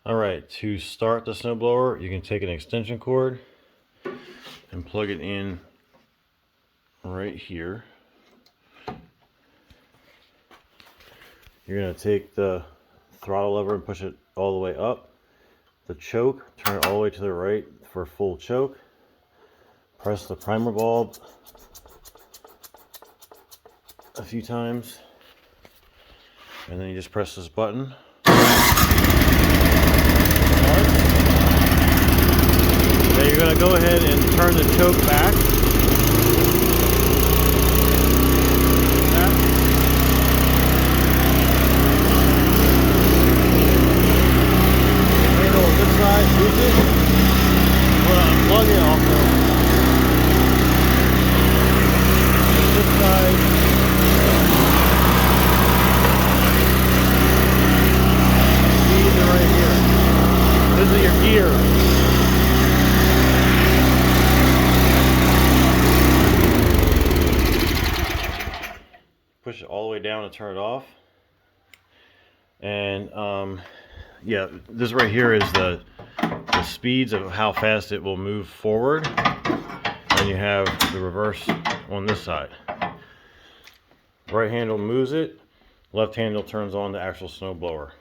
Alright, to start the snowblower, you can take an extension cord and plug it in right here. You're going to take the throttle lever and push it all the way up. The choke, turn it all the way to the right for full choke. Press the primer bulb a few times, and then you just press this button. Then you're going to go ahead and turn the choke back. Handle on this side, move it. I'm going to unplug it also. This side. These are right here. This is your gear. Push it all the way down to turn it off. And yeah, this right here is the speeds of how fast it will move forward. And you have the reverse on this side. Right handle moves it, left handle turns on the actual snow blower.